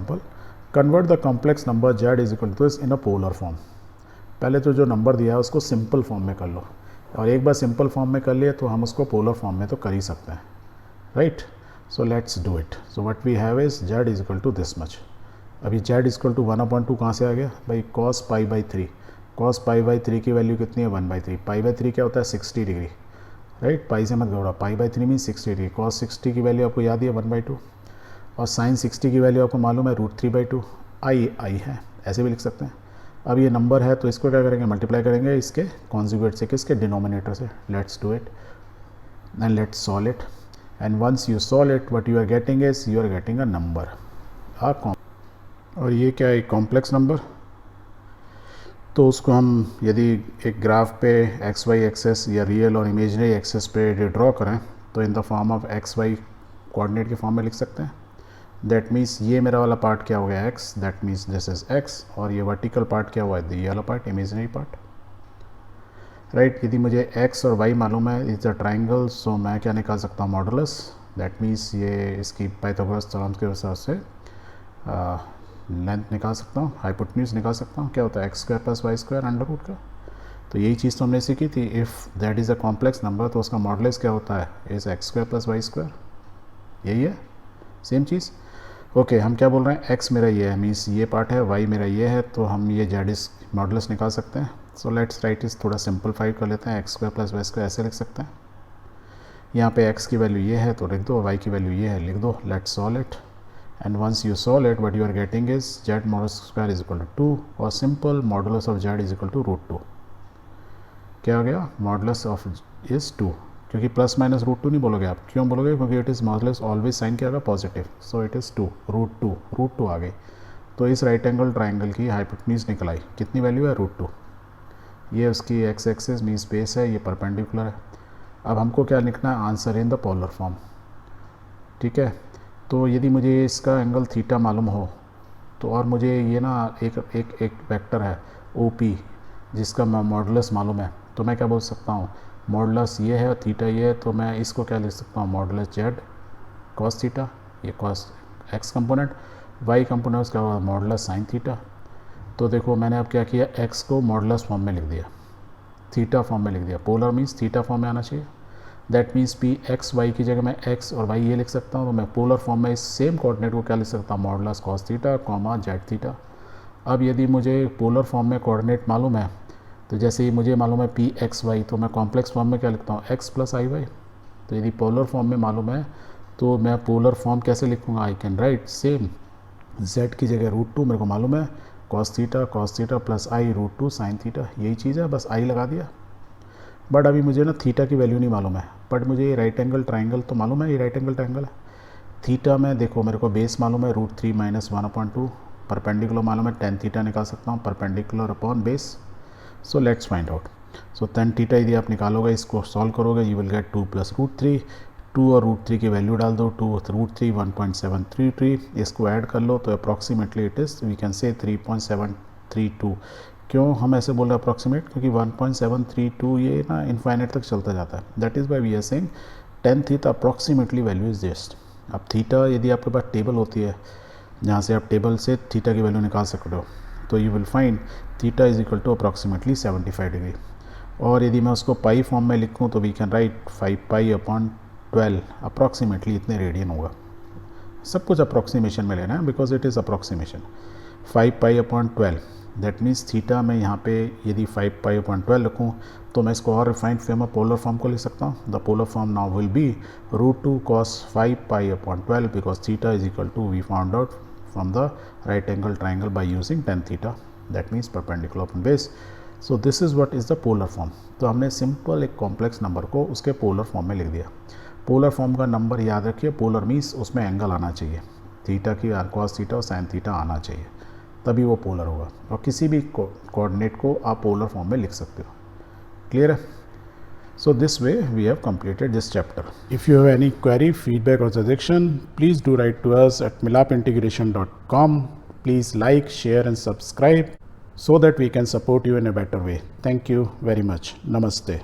Example, convert the complex number z is equal to this in a polar form. पहले तो जो number दिया है उसको सिंपल फॉर्म में कर लो, और एक बार सिंपल फॉर्म में कर लिए तो हम उसको पोलर फॉर्म में तो कर ही सकते हैं, right. So let's do it. So what we have is z is equal to this much. अभी z इज इक्वल टू 1/2 कहाँ से आ गया भाई, cos π/3। cos π/3 की वैल्यू कितनी है, 1/3। π/3 क्या होता है, 60 डिग्री, राइट। पाई से मत घबराओ, π/3 मीन 60 डिग्री। cos 60 की वैल्यू आपको याद ही है 1/2, और sin 60 की वैल्यू आपको मालूम है √3/2। आई है, ऐसे भी लिख सकते हैं। अब ये नंबर है तो इसको क्या करेंगे, मल्टीप्लाई करेंगे इसके कॉन्जुगेट से, किसके, डिनोमिनेटर से। Let's do it and let's solve it, and once you solve it what you are getting is you are getting a number. और ये क्या है, कॉम्प्लेक्स नंबर। तो उसको हम यदि एक ग्राफ पे एक्स वाई एक्सेस या रियल और इमेजनरी एक्सेस पे ड्रॉ करें तो in the form of x y coordinate के फॉर्म में लिख सकते हैं। दैट मीन्स ये मेरा वाला पार्ट क्या हो गया, x, that means this is x, और ये वर्टिकल पार्ट क्या हुआ है, ये वाला पार्ट, इमेजनरी पार्ट, राइट। यदि मुझे एक्स और वाई मालूम है, इज द ट्राइंगल, सो मैं क्या निकाल सकता हूँ, मॉडुलस। दैट मीन्स ये इसकी पाइथागोरस थ्योरम के हिसाब से लेंथ निकाल सकता हूँ, हाइपोटेन्यूज निकाल सकता हूँ, क्या होता है x² + y² अंडर रूट का। तो यही चीज़ तो हमने सीखी थी, if that is a complex number तो उसका मॉडुलस क्या होता है, इज़ x² + y²। यही है, सेम चीज़। ओके, हम क्या बोल रहे हैं, x मेरा ये है, मीन्स ये पार्ट है, y मेरा ये है, तो हम ये z इस मॉडुलस निकाल सकते हैं। सो लेट्स राइट इस थोड़ा सिंपलीफाई कर लेते हैं, x² + y² ऐसे लिख सकते हैं। यहाँ पे x की वैल्यू ये है तो लिख दो, y की वैल्यू ये है लिख दो। Let's solve it, and once you solve it what you are getting is z modulus square is equal to 2, और simple modulus of z is equal to √2। क्या हो गया, modulus of is 2, क्योंकि प्लस माइनस √2 नहीं बोलोगे आप, क्यों बोलोगे, क्योंकि it is modulus always sign क्या होगा, पॉजिटिव, सो इट इज़ 2, √2 आ गई। तो इस राइट एंगल ट्राइंगल की हाइपोटेन्यूज निकल आई, कितनी वैल्यू है, √2। ये उसकी एक्स एक्सिस मीन स्पेस है, ये परपेंडिकुलर है। अब हमको क्या लिखना है, answer in the polar form, ठीक है। तो यदि मुझे इसका एंगल थीटा मालूम हो तो, और मुझे ये ना एक वेक्टर है OP जिसका मॉडुलस मालूम है, तो मैं क्या बोल सकता हूँ, मॉडुलस ये है और थीटा ये है, तो मैं इसको क्या लिख सकता हूँ, मॉडुलस z cos थीटा, ये cos x component, y component उसका मॉडुलस sin थीटा। तो देखो मैंने अब क्या किया, x को मॉडुलस फॉर्म में लिख दिया, थीटा फॉर्म में लिख दिया, पोलर मीन्स थीटा फॉर्म में आना चाहिए। That means p x y की जगह मैं x और y ये लिख सकता हूँ, तो मैं पोलर फॉर्म में इस सेम कोऑर्डिनेट को क्या लिख सकता हूँ, modulus cos theta comma z theta. अब यदि मुझे पोलर फॉर्म में कोऑर्डिनेट मालूम है, तो जैसे ही मुझे मालूम है पी एक्स वाई, तो मैं कॉम्प्लेक्स फॉर्म में क्या लिखता हूँ, x + i y। तो यदि पोलर फॉर्म में मालूम है तो मैं पोलर फॉर्म कैसे लिखूँगा, I can write same z की जगह √2 मेरे को मालूम है, cos theta plus i √2 sin theta, यही चीज़ है, बस i लगा दिया। बट अभी मुझे ना थीटा की वैल्यू नहीं मालूम है, बट मुझे ये राइट एंगल ट्राइंगल तो मालूम है, ये राइट एंगल ट्राइंगल है। थीटा में देखो मेरे को बेस मालूम है √3 - 1/2, परपेंडिकुलर मालूम है tan थीटा निकाल सकता हूँ, perpendicular upon base. So let's find out. So tan theta यदि आप निकालोगे, इसको सॉल्व करोगे, यू विल गेट 2 + √3, 2 और √3 की वैल्यू डाल दो, 2 √3 1.733, इसको ऐड कर लो तो approximately it is we can say 3.732। क्यों हम ऐसे बोल रहे हैं अप्रॉक्सीमेट, क्योंकि 1.732 ये ना इनफाइनाइट तक चलता जाता है, that is why we are saying tan theta approximately value is just. अब थीटा यदि आपके पास टेबल होती है जहाँ से आप टेबल से थीटा की वैल्यू निकाल सकते हो, तो you will find theta is equal to approximately 75 degree. और यदि मैं उसको पाई फॉर्म में लिखूँ तो वी कैन राइट 5π/12 अप्रॉक्सीमेटली इतने रेडियन होगा। सब कुछ अप्रॉक्सीमेशन में लेना है because it is approximation. 5π/12 that means theta में यहाँ पे यदि 5π/12 लिखूँ तो मैं इसको और रिफाइंड फॉर्म में पोलर फॉर्म को लिख सकता हूँ। The polar form now will be √2 cos 5π/12 because theta is equal to we found out from the right angle triangle by using tan theta, that means perpendicular upon base. So this is what is the polar form. तो हमने simple एक complex number को उसके polar form में लिख दिया। Polar form का number याद रखिए, पोलर मीन्स उसमें एंगल आना चाहिए, थीटा की cos थीटा और sin थीटा आना चाहिए, तभी वो पोलर होगा। और किसी भी कोऑर्डिनेट को आप पोलर फॉर्म में लिख सकते हो। क्लियर है? So this way we have completed this chapter. If you have any query, feedback or suggestion, please do write to us at milapintegration.com. Please like, share and subscribe so that we can support you in a better way. Thank you very much. Namaste.